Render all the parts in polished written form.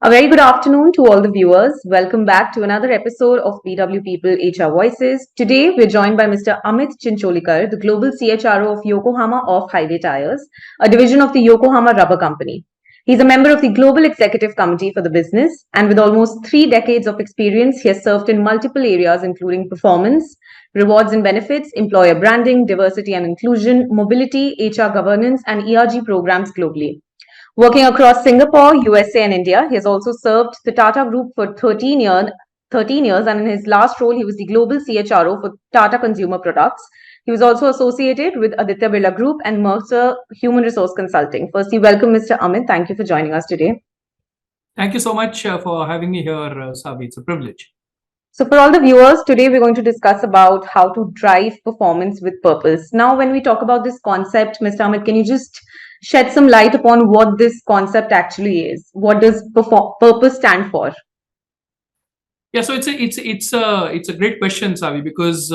A very good afternoon to all the viewers. Welcome back to another episode of BW People HR Voices. Today, we're joined by Mr. Amit Chincholikar, the Global CHRO of Yokohama Off Highway Tires, a division of the Yokohama Rubber Company. He's a member of the Global Executive Committee for the business, and with almost 3 decades of experience, he has served in multiple areas including performance, rewards and benefits, employer branding, diversity and inclusion, mobility, HR governance, and ERG programs globally. Working across Singapore, USA, and India, he has also served the Tata Group for 13 years, and in his last role, he was the global CHRO for Tata Consumer Products. He was also associated with Aditya Birla Group and Mercer Human Resource Consulting. Firstly, welcome, Mr. Amit. Thank you for joining us today. Thank you so much for having me here, Savi. It's a privilege. So for all the viewers, today we're going to discuss about how to drive performance with purpose. Now, when we talk about this concept, Mr. Amit, can you just shed some light upon what this concept actually is? What does purpose stand for? Yeah, so it's a great question, Savi, because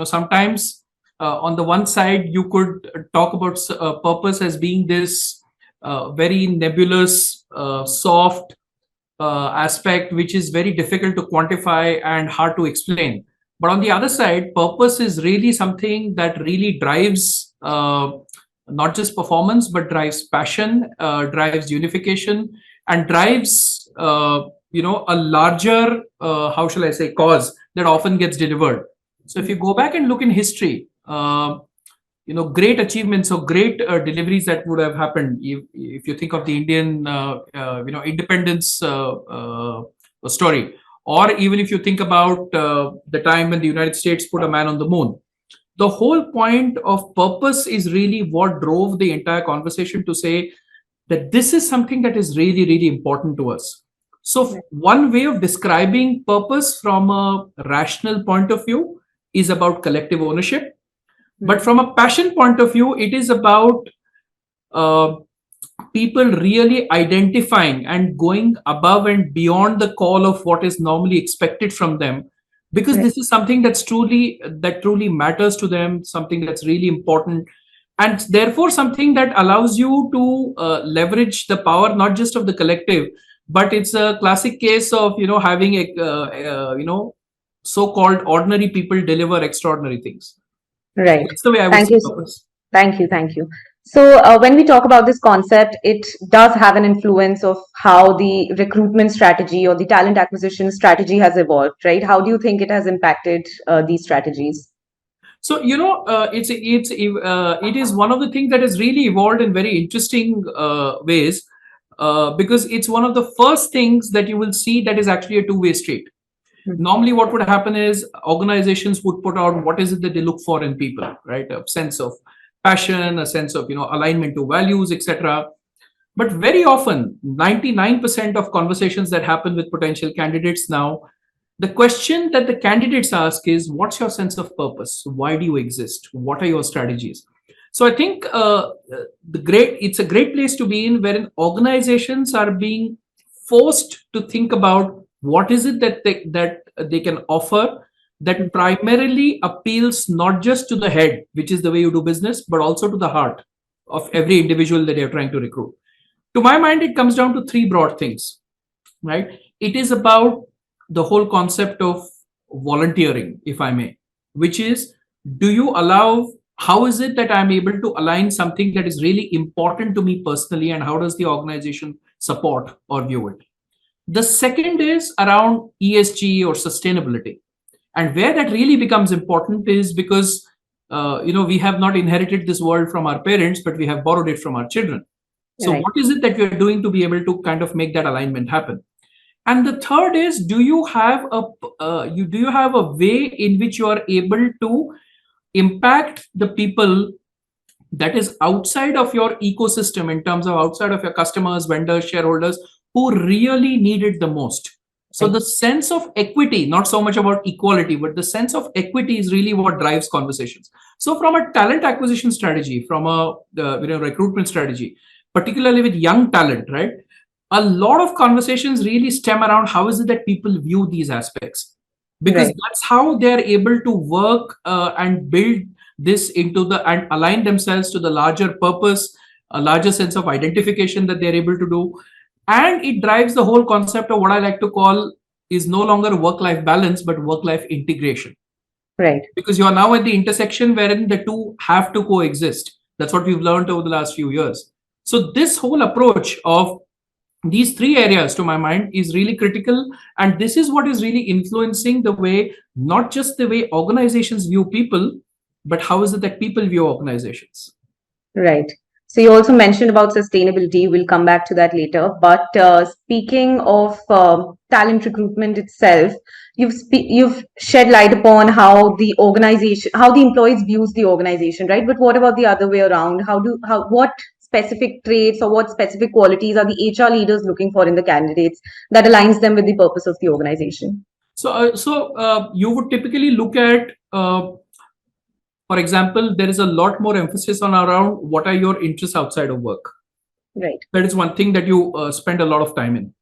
sometimes on the one side you could talk about purpose as being this very nebulous, soft aspect, which is very difficult to quantify and hard to explain. But on the other side, purpose is really something that really drives not just performance, but drives passion, drives unification, and drives a larger, how shall I say, cause that often gets delivered. So if you go back and look in history, great achievements or great deliveries that would have happened. If you think of the Indian, independence story, or even if you think about the time when the United States put a man on the moon, the whole point of purpose is really what drove the entire conversation to say that this is something that is really, really important to us. So one way of describing purpose from a rational point of view is about collective ownership. But from a passion point of view, it is about people really identifying and going above and beyond the call of what is normally expected from them, because this is something that truly matters to them, something that's really important, and therefore something that allows you to leverage the power not just of the collective, but it's a classic case of having a so-called ordinary people deliver extraordinary things. Right. That's the way I would Thank say you. purpose. Thank you. So when we talk about this concept, it does have an influence of how the recruitment strategy or the talent acquisition strategy has evolved, right? How do you think it has impacted these strategies? So it is one of the things that has really evolved in very interesting ways, because it's one of the first things that you will see that is actually a two-way street. Normally, what would happen is organizations would put out what is it that they look for in people, right? A sense of passion, a sense of alignment to values, etc. But very often, 99% of conversations that happen with potential candidates now, the question that the candidates ask is, what's your sense of purpose? Why do you exist? What are your strategies? So I think it's a great place to be in, wherein organizations are being forced to think about what is it that they can offer that primarily appeals not just to the head, which is the way you do business, but also to the heart of every individual that you're trying to recruit. To my mind, it comes down to three broad things, right? It is about the whole concept of volunteering, if I may, which is, how is it that I'm able to align something that is really important to me personally, and how does the organization support or view it? The second is around ESG or sustainability. And where that really becomes important is because, we have not inherited this world from our parents, but we have borrowed it from our children. So what is it that we're doing to be able to kind of make that alignment happen? And the third is, do you have a way in which you are able to impact the people that is outside of your ecosystem, in terms of outside of your customers, vendors, shareholders, who really need it the most? So the sense of equity, not so much about equality, but the sense of equity is really what drives conversations. So from a talent acquisition strategy, from a recruitment strategy, particularly with young talent, right? A lot of conversations really stem around how is it that people view these aspects, because that's how they're able to work and build this and align themselves to the larger purpose, a larger sense of identification that they're able to do. and it drives the whole concept of what I like to call is no longer work-life balance, but work-life integration. Right. Because you are now at the intersection wherein the two have to coexist. That's what we've learned over the last few years. So this whole approach of these three areas, to my mind, is really critical, and this is what is really influencing the way, not just the way organizations view people, but how is it that people view organizations. Right. So you also mentioned about sustainability. We'll come back to that later. But speaking of talent recruitment itself, you've shed light upon how the organization, how the employees views the organization, right? But what about the other way around? What specific traits or what specific qualities are the HR leaders looking for in the candidates that aligns them with the purpose of the organization? So you would typically look at, for example, there is a lot more emphasis on around what are your interests outside of work. Right. That is one thing that you spend a lot of time in.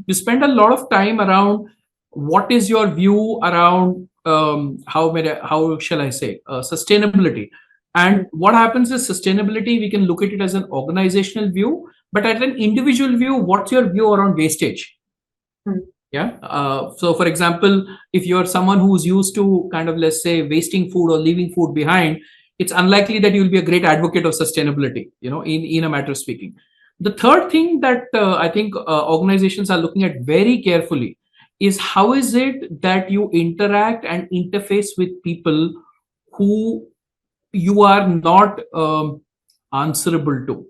You spend a lot of time around what is your view around how shall I say sustainability. And what happens is sustainability, we can look at it as an organizational view, but at an individual view, what's your view around wastage? Yeah. So, for example, if you're someone who's used to kind of, let's say, wasting food or leaving food behind, it's unlikely that you'll be a great advocate of sustainability, in a matter of speaking. The third thing that I think organizations are looking at very carefully is how is it that you interact and interface with people who you are not answerable to.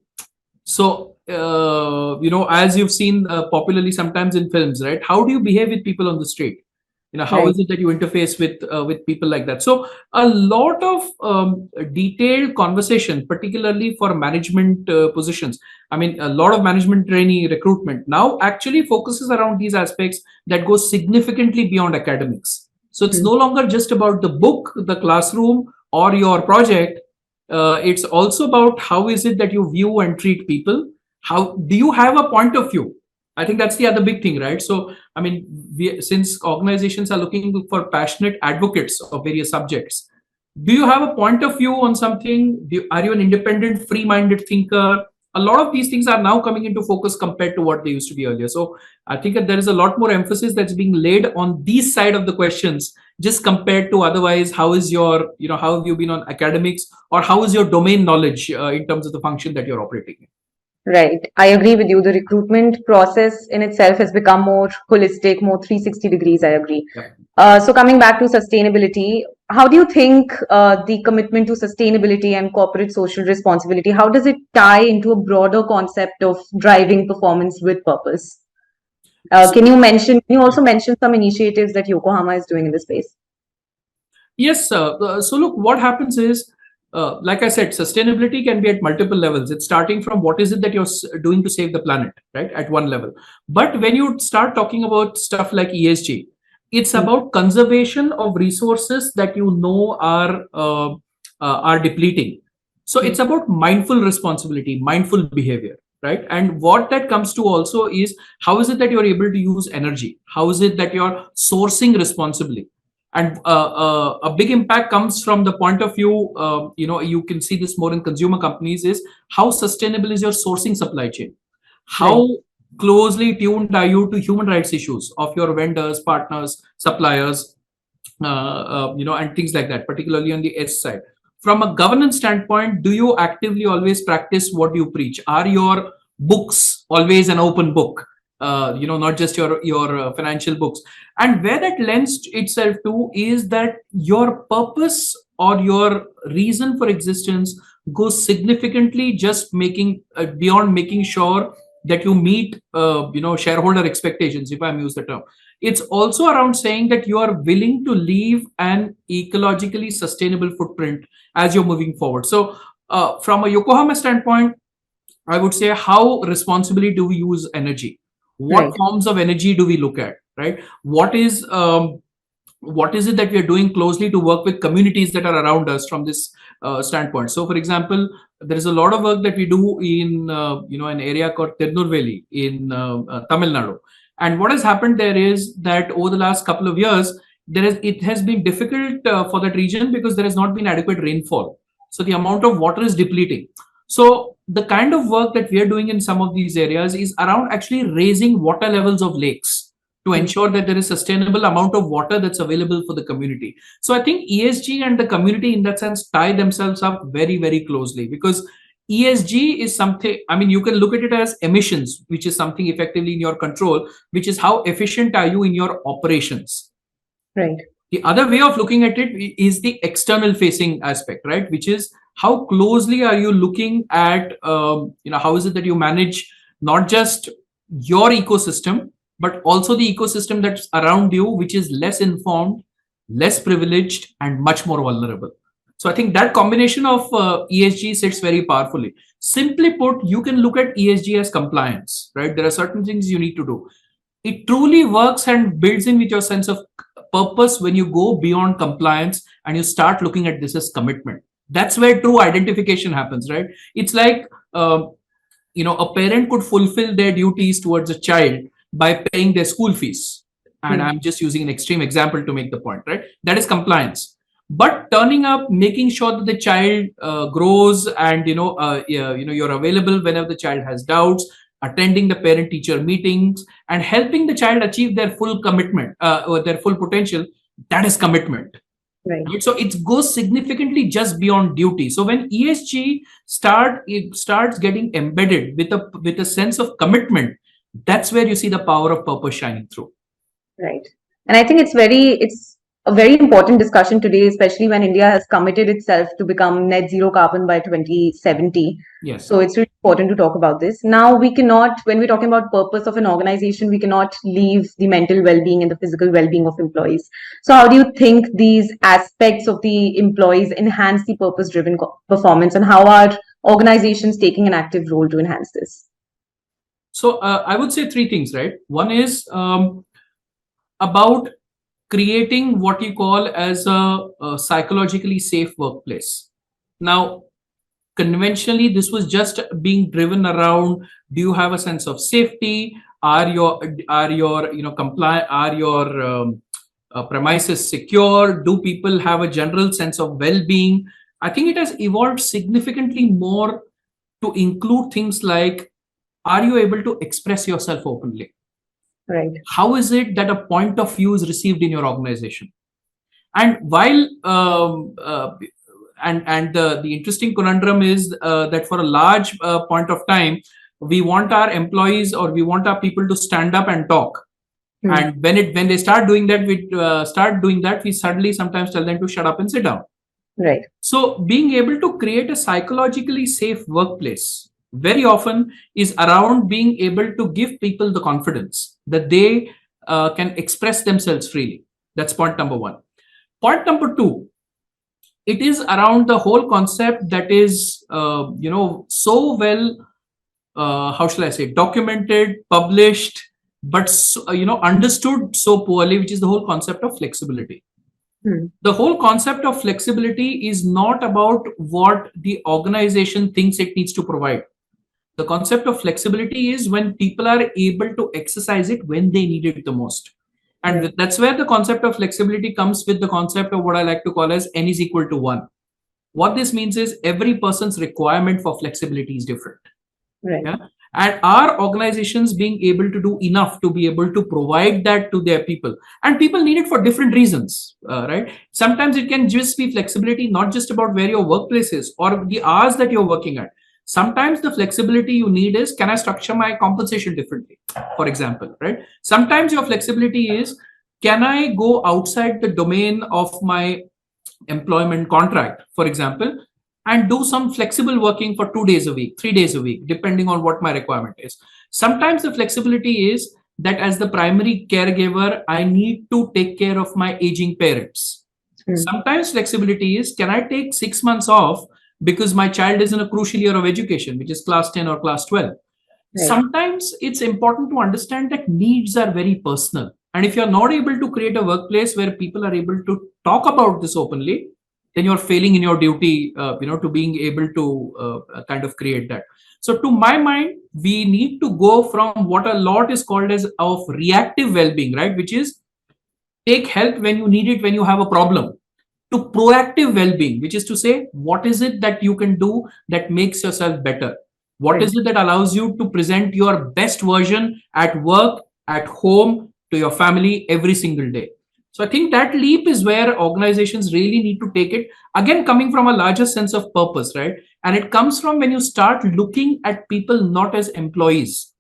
So, as you've seen popularly sometimes in films, right? How do you behave with people on the street? How is it that you interface with people like that? So, a lot of detailed conversation, particularly for management positions. I mean, a lot of management trainee recruitment now actually focuses around these aspects that go significantly beyond academics. So, it's no longer just about the book, the classroom, or your project. It's also about how is it that you view and treat people. How do you have a point of view? I think that's the other big thing, right? So, I mean, since organizations are looking for passionate advocates of various subjects, do you have a point of view on something? Are you an independent, free-minded thinker? A lot of these things are now coming into focus compared to what they used to be earlier. So, I think that there is a lot more emphasis that's being laid on these side of the questions, just compared to otherwise. How is your, how have you been on academics, or how is your domain knowledge in terms of the function that you're operating in? Right. I agree with you. The recruitment process in itself has become more holistic, more 360 degrees. I agree. Yeah. So coming back to sustainability, how do you think the commitment to sustainability and corporate social responsibility, how does it tie into a broader concept of driving performance with purpose? Can you also mention some initiatives that Yokohama is doing in this space? Yes, so look, what happens is, like I said, sustainability can be at multiple levels. It's starting from what is it that you're doing to save the planet, right? At one level. But when you start talking about stuff like ESG, it's about conservation of resources that are depleting. So it's about mindful responsibility, mindful behavior, right? And what that comes to also is how is it that you're able to use energy? How is it that you're sourcing responsibly? And a big impact comes from the point of view, you can see this more in consumer companies, is how sustainable is your sourcing supply chain? How closely tuned are you to human rights issues of your vendors, partners, suppliers, and things like that, particularly on the S side. From a governance standpoint, do you actively always practice what you preach? Are your books always an open book? Not just your financial books. And where that lends itself to is that your purpose or your reason for existence goes significantly just making beyond making sure that you meet shareholder expectations, if I'm use the term. It's also around saying that you are willing to leave an ecologically sustainable footprint as you're moving forward. So from a Yokohama standpoint, I would say, how responsibly do we use energy? What forms of energy do we look at, right? What is it that we are doing closely to work with communities that are around us from this standpoint? So, for example, there is a lot of work that we do in an area called Tirunelveli in Tamil Nadu. And what has happened there is that over the last couple of years, it has been difficult for that region because there has not been adequate rainfall. So the amount of water is depleting. So the kind of work that we are doing in some of these areas is around actually raising water levels of lakes to ensure that there is sustainable amount of water that's available for the community. So I think ESG and the community in that sense tie themselves up very, very closely, because ESG is something, I mean, you can look at it as emissions, which is something effectively in your control, which is how efficient are you in your operations. Right. The other way of looking at it is the external facing aspect, right? Which is how closely are you looking at, how is it that you manage not just your ecosystem, but also the ecosystem that's around you, which is less informed, less privileged, and much more vulnerable. So I think that combination of ESG sits very powerfully. Simply put, you can look at ESG as compliance, right? There are certain things you need to do. It truly works and builds in with your sense of purpose when you go beyond compliance and you start looking at this as commitment. That's where true identification happens, right? It's like a parent could fulfill their duties towards a child by paying their school fees, and I'm just using an extreme example to make the point, right? That is compliance. But turning up, making sure that the child grows, and you're available whenever the child has doubts, attending the parent teacher meetings, and helping the child achieve their full commitment or their full potential, that is commitment. Right. So it goes significantly just beyond duty. So when ESG starts getting embedded with a sense of commitment, that's where you see the power of purpose shining through. Right. And I think it's a very important discussion today, especially when India has committed itself to become net zero carbon by 2070. Yes. So it's really important to talk about this. Now, we cannot, when we're talking about purpose of an organization, we cannot leave the mental well-being and the physical well-being of employees. So how do you think these aspects of the employees enhance the purpose-driven performance, and how are organizations taking an active role to enhance this? So I would say three things, right? One is about creating what you call as a psychologically safe workplace. Now, conventionally, this was just being driven around: do you have a sense of safety? Are your compliant? Are your premises secure? Do people have a general sense of well-being? I think it has evolved significantly more to include things like: are you able to express yourself openly? Right. How is it that a point of view is received in your organization? And while the interesting conundrum is that for a large point of time, we want our employees, or we want our people to stand up and talk. And when they start doing that, we suddenly sometimes tell them to shut up and sit down. Right. So being able to create a psychologically safe workplace very often is around being able to give people the confidence that they can express themselves freely. That's point number one. Point number two, it is around the whole concept that is, so well, how shall I say, documented, published, but understood so poorly, which is the whole concept of flexibility. The whole concept of flexibility is not about what the organization thinks it needs to provide. The concept of flexibility is when people are able to exercise it when they need it the most. And that's where the concept of flexibility comes with the concept of what I like to call as N is equal to 1. What this means is every person's requirement for flexibility is different. Right. Yeah? And our organizations being able to do enough to be able to provide that to their people. And people need it for different reasons, right? Sometimes it can just be flexibility, not just about where your workplace is or the hours that you're working at. Sometimes the flexibility you need is, can I structure my compensation differently, for example, right? Sometimes your flexibility is, can I go outside the domain of my employment contract, for example, and do some flexible working for 2 days a week, 3 days a week, depending on what my requirement is. Sometimes the flexibility is that as the primary caregiver, I need to take care of my aging parents. Sometimes flexibility is, can I take 6 months off because my child is in a crucial year of education, which is class 10 or class 12. Right. Sometimes it's important to understand that needs are very personal. And if you're not able to create a workplace where people are able to talk about this openly, then you're failing in your duty, to being able to kind of create that. So to my mind, we need to go from what a lot is called as of reactive well-being, right? Which is take help when you need it, when you have a problem. to proactive well-being, which is to say, what is it that you can do that makes yourself better? What Right. is it that allows you to present your best version at work, at home, to your family every single day? So I think that leap is where organizations really need to take it. Again, coming from a larger sense of purpose, right? And it comes from when you start looking at people not as employees,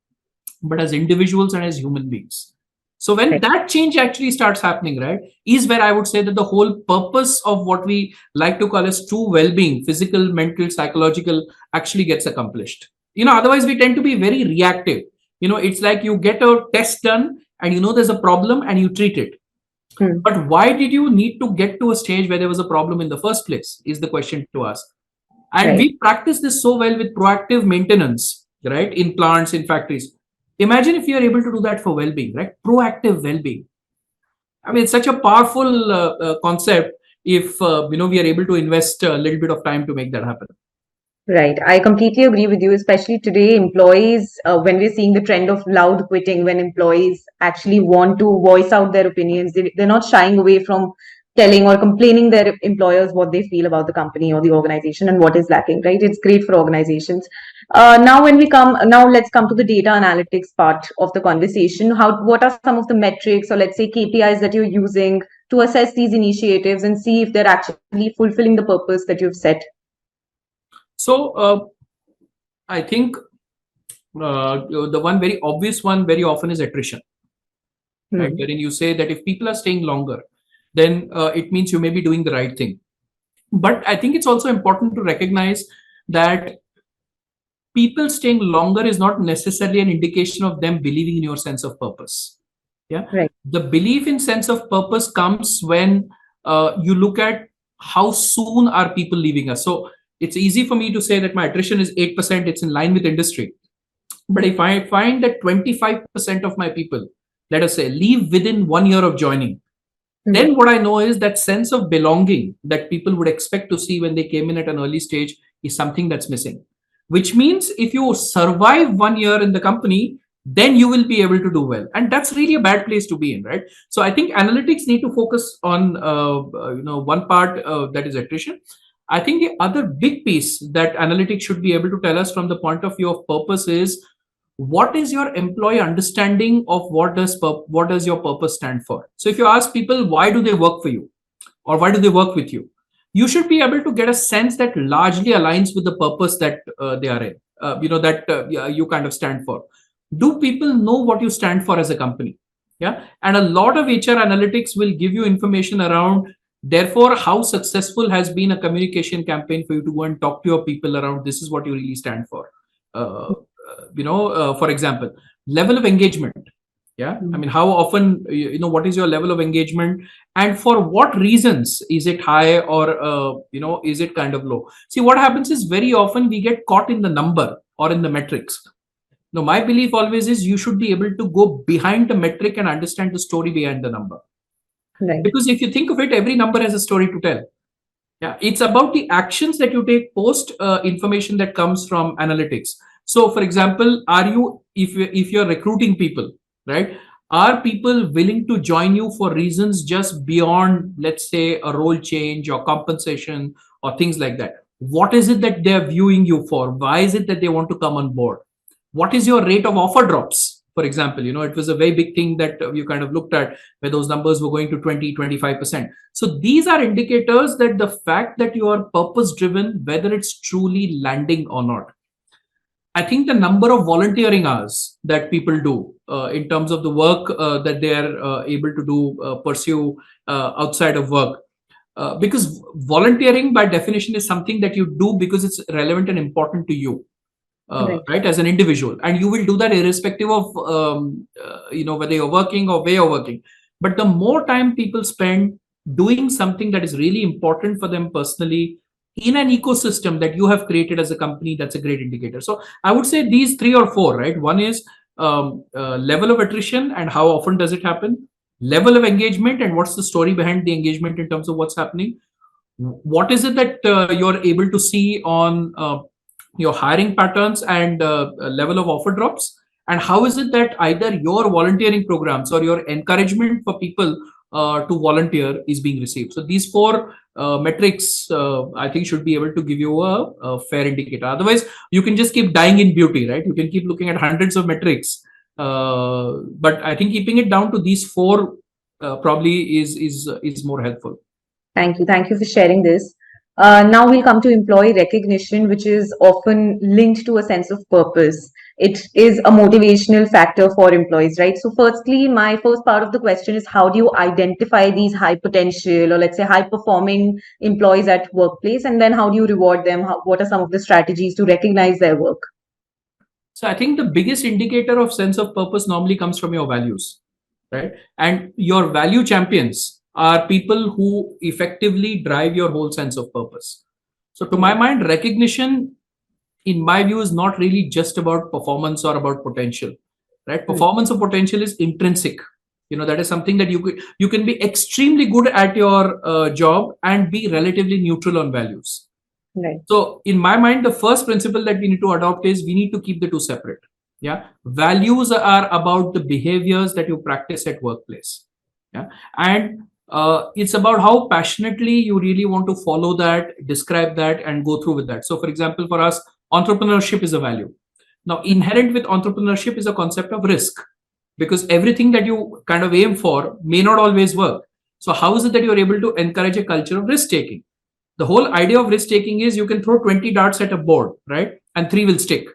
but as individuals and as human beings. So when Right. that change actually starts happening, right, is where I would say that the whole purpose of what we like to call as true well-being, physical, mental, psychological, actually gets accomplished. Otherwise we tend to be very reactive. It's like you get a test done and there's a problem and you treat it. Hmm. But why did you need to get to a stage where there was a problem in the first place? Is the question to ask. And Right. we practice this so well with proactive maintenance, right? In plants, in factories. Imagine if you are able to do that for well-being, right? Proactive well-being. I mean, it's such a powerful concept if we are able to invest a little bit of time to make that happen. Right. I completely agree with you, especially today, employees, when we're seeing the trend of loud quitting, when employees actually want to voice out their opinions, they're not shying away from telling or complaining their employers what they feel about the company or the organization and what is lacking, right? It's great for organizations. Now let's come to the data analytics part of the conversation. What are some of the metrics or let's say KPIs that you're using to assess these initiatives and see if they're actually fulfilling the purpose that you've set? So I think the one very obvious one very often is attrition, right? Hmm. Wherein you say that if people are staying longer, then it means you may be doing the right thing. But I think it's also important to recognize that people staying longer is not necessarily an indication of them believing in your sense of purpose. Yeah, Right. the belief in sense of purpose comes when you look at how soon are people leaving us. So it's easy for me to say that my attrition is 8%, it's in line with industry. But if I find that 25% of my people, let us say, leave within 1 year of joining, Hmm. then what I know is that sense of belonging that people would expect to see when they came in at an early stage is something that's missing. Which means if you survive 1 year in the company, then you will be able to do well, and that's really a bad place to be in, right? So I think analytics need to focus on one part that is attrition. I think the other big piece that analytics should be able to tell us from the point of view of purpose is what is your employee understanding of what does your purpose stand for. So if you ask people why do they work for you or why do they work with you, you should be able to get a sense that largely aligns with the purpose that they are in, that yeah, you kind of stand for. Do people know what you stand for as a company? Yeah, and a lot of HR analytics will give you information around, therefore, how successful has been a communication campaign for you to go and talk to your people around this is what you really stand for. For example, level of engagement. Yeah, I mean, how often, what is your level of engagement, and for what reasons is it high, or is it kind of low? See, what happens is very often we get caught in the number or in the metrics. No, my belief always is you should be able to go behind the metric and understand the story behind the number. Right. Because if you think of it, every number has a story to tell. Yeah, it's about the actions that you take post information that comes from analytics. So, for example, are you if you're recruiting people, right? Are people willing to join you for reasons just beyond, let's say, a role change or compensation or things like that? What is it that they're viewing you for? Why is it that they want to come on board? What is your rate of offer drops? For example, it was a very big thing that you kind of looked at where those numbers were going to 20-25%. So these are indicators that the fact that you are purpose driven, whether it's truly landing or not. I think the number of volunteering hours that people do in terms of the work that they are able to do, pursue outside of work, because volunteering by definition is something that you do because it's relevant and important to you, Right. right, as an individual, and you will do that irrespective of whether you're working or where you're working. But the more time people spend doing something that is really important for them personally in an ecosystem that you have created as a company, that's a great indicator. So I would say these three or four, right? One is level of attrition and how often does it happen, level of engagement and what's the story behind the engagement in terms of what's happening, what is it that you're able to see on your hiring patterns and level of offer drops, and how is it that either your volunteering programs or your encouragement for people to volunteer is being received. So these four metrics, I think, should be able to give you a fair indicator. Otherwise, you can just keep dying in beauty, right? You can keep looking at hundreds of metrics, but I think keeping it down to these four probably is more helpful. Thank you. Thank you for sharing this. Now we'll come to employee recognition, which is often linked to a sense of purpose. It is a motivational factor for employees, right? So, firstly, my first part of the question is, how do you identify these high potential or, let's say, high performing employees at workplace? And then how do you reward them? What are some of the strategies to recognize their work? So I think the biggest indicator of sense of purpose normally comes from your values, right? And your value champions are people who effectively drive your whole sense of purpose. So to my mind, recognition, in my view, is not really just about performance or about potential, right? Performance or potential is intrinsic. That is something that you can be extremely good at your job and be relatively neutral on values. Right. So in my mind, the first principle that we need to adopt is we need to keep the two separate. Yeah. Values are about the behaviors that you practice at workplace. Yeah. And it's about how passionately you really want to follow that, describe that, and go through with that. So for example, for us, entrepreneurship is a value. Now, inherent with entrepreneurship is a concept of risk, because everything that you kind of aim for may not always work. So how is it that you're able to encourage a culture of risk taking? The whole idea of risk taking is you can throw 20 darts at a board, right? And 3 will stick.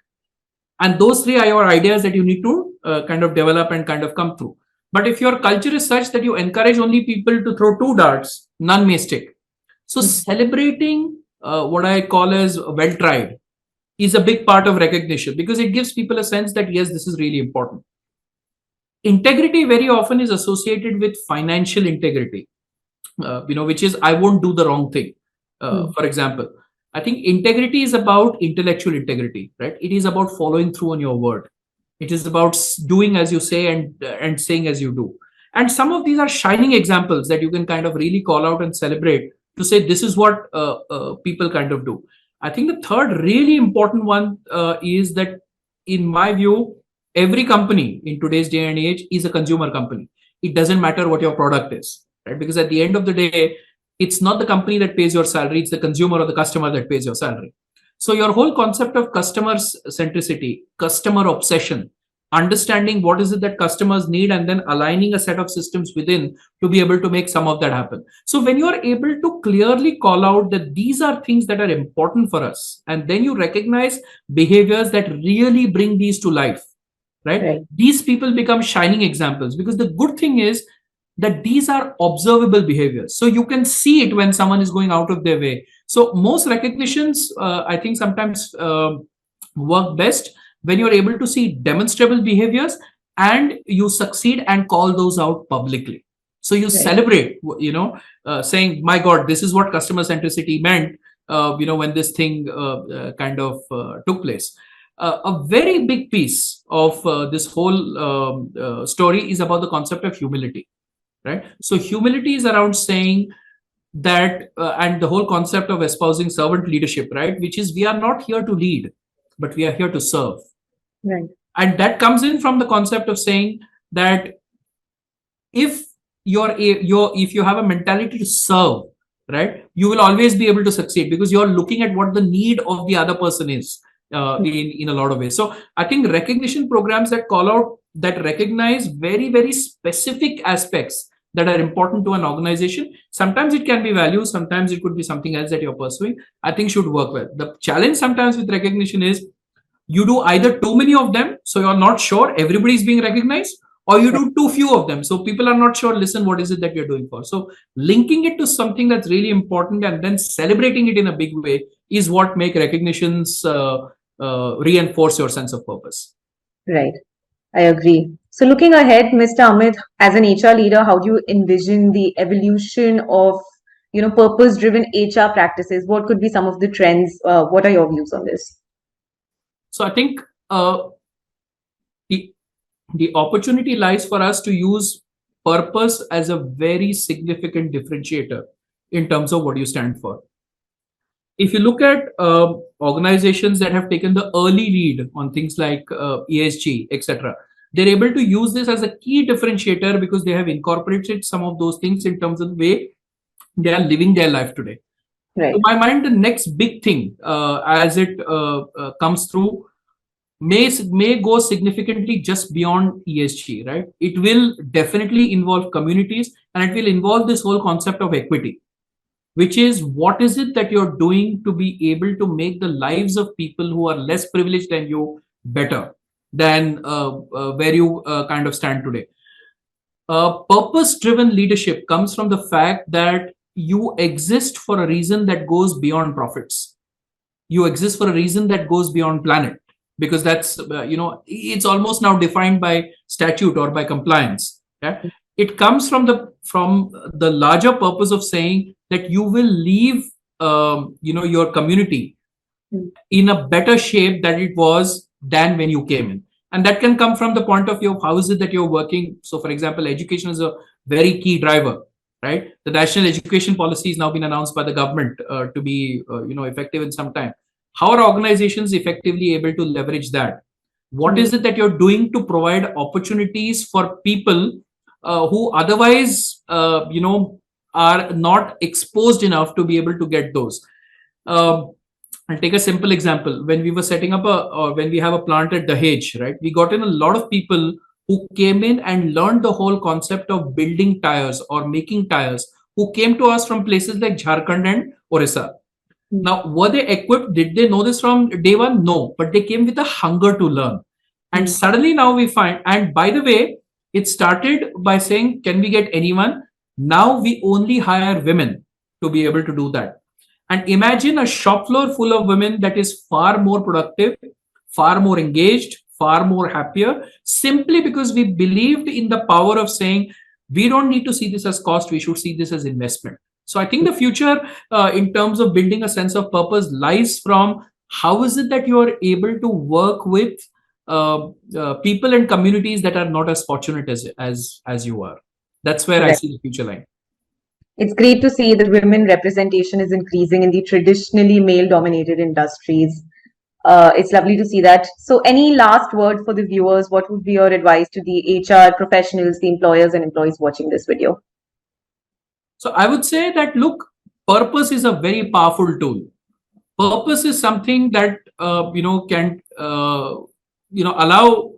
And those 3 are your ideas that you need to kind of develop and kind of come through. But if your culture is such that you encourage only people to throw 2 darts, none may stick. So celebrating what I call as well tried is a big part of recognition, because it gives people a sense that, yes, this is really important. Integrity very often is associated with financial integrity, which is I won't do the wrong thing. For example, I think integrity is about intellectual integrity, right? It is about following through on your word. It is about doing as you say and saying as you do. And some of these are shining examples that you can kind of really call out and celebrate to say this is what people kind of do. I think the third really important one is that, in my view, every company in today's day and age is a consumer company. It doesn't matter what your product is, right? Because at the end of the day, it's not the company that pays your salary, it's the consumer or the customer that pays your salary. So your whole concept of customer centricity, customer obsession, understanding what is it that customers need, and then aligning a set of systems within to be able to make some of that happen. So when you are able to clearly call out that these are things that are important for us, and then you recognize behaviors that really bring these to life, right? These people become shining examples, because the good thing is that these are observable behaviors. So you can see it when someone is going out of their way. So most recognitions, I think, sometimes work best when you're able to see demonstrable behaviors and you succeed and call those out publicly. So you celebrate, saying, my God, this is what customer centricity meant, when this thing kind of took place. A very big piece of this whole story is about the concept of humility. Right. So humility is around saying that, and the whole concept of espousing servant leadership, right? Which is, we are not here to lead, but we are here to serve. Right. And that comes in from the concept of saying that if you have a mentality to serve, right, you will always be able to succeed, because you're looking at what the need of the other person is in a lot of ways. So I think recognition programs that call out, that recognize very, very specific aspects that are important to an organization. Sometimes it can be values, sometimes it could be something else that you're pursuing, I think should work well. The challenge sometimes with recognition is you do either too many of them, so you're not sure everybody is being recognized, or you do too few of them, so people are not sure, listen, what is it that you're doing for? So linking it to something that's really important and then celebrating it in a big way is what make recognitions reinforce your sense of purpose. Right. I agree. So looking ahead, Mr. Amit, as an HR leader, how do you envision the evolution of, purpose-driven HR practices? What could be some of the trends? What are your views on this? So I think the opportunity lies for us to use purpose as a very significant differentiator in terms of what you stand for. If you look at organizations that have taken the early lead on things like ESG, etc., they're able to use this as a key differentiator because they have incorporated some of those things in terms of the way they are living their life today. Right. To my mind, the next big thing as it comes through may go significantly just beyond ESG, right? It will definitely involve communities, and it will involve this whole concept of equity, which is what is it that you're doing to be able to make the lives of people who are less privileged than you better than where you kind of stand today. Purpose driven leadership comes from the fact that you exist for a reason that goes beyond profits. You exist for a reason that goes beyond planet, because that's it's almost now defined by statute or by compliance. Yeah? It comes from the larger purpose of saying that you will leave your community in a better shape than it was than when you came in. And that can come from the point of view of how is it that you're working. So for example, education is a very key driver, right? The national education policy has now been announced by the government to be effective in some time. How are organizations effectively able to leverage that? What is it that you're doing to provide opportunities for people who otherwise are not exposed enough to be able to get those? I'll take a simple example. When we were setting up when we have a plant at Dahej, right? We got in a lot of people who came in and learned the whole concept of building tires or making tires, who came to us from places like Jharkhand and Orissa. Now, were they equipped? Did they know this from day one? No, but they came with a hunger to learn. And suddenly now we find, and by the way, it started by saying, can we get anyone? Now we only hire women to be able to do that. And imagine a shop floor full of women that is far more productive, far more engaged, far more happier, simply because we believed in the power of saying, we don't need to see this as cost, we should see this as investment. So I think the future in terms of building a sense of purpose lies from how is it that you are able to work with people and communities that are not as fortunate as you are. That's where I see the future line. It's great to see that women representation is increasing in the traditionally male-dominated industries. It's lovely to see that. So any last word for the viewers? What would be your advice to the HR professionals, the employers and employees watching this video? So I would say that, look, purpose is a very powerful tool. Purpose is something that can allow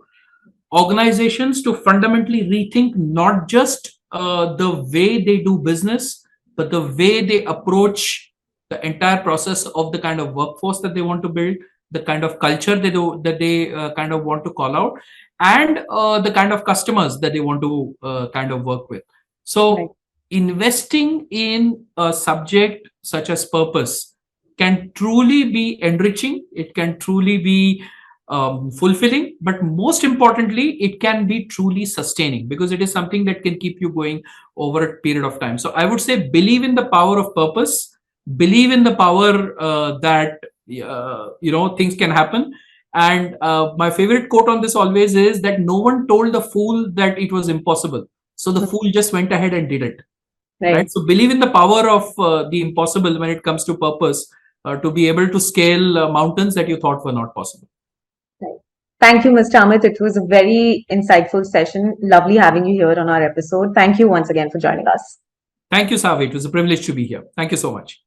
organizations to fundamentally rethink not just the way they do business, but the way they approach the entire process of the kind of workforce that they want to build, the kind of culture that they kind of want to call out, and the kind of customers that they want to kind of work with. So investing in a subject such as purpose can truly be enriching. It can truly be fulfilling, but most importantly, it can be truly sustaining, because it is something that can keep you going over a period of time. So I would say, believe in the power of purpose, believe in the power that things can happen. And my favorite quote on this always is that no one told the fool that it was impossible, so the fool just went ahead and did it. Right? So believe in the power of the impossible when it comes to purpose, to be able to scale mountains that you thought were not possible. Thank you, Mr. Amit. It was a very insightful session. Lovely having you here on our episode. Thank you once again for joining us. Thank you, Savi. It was a privilege to be here. Thank you so much.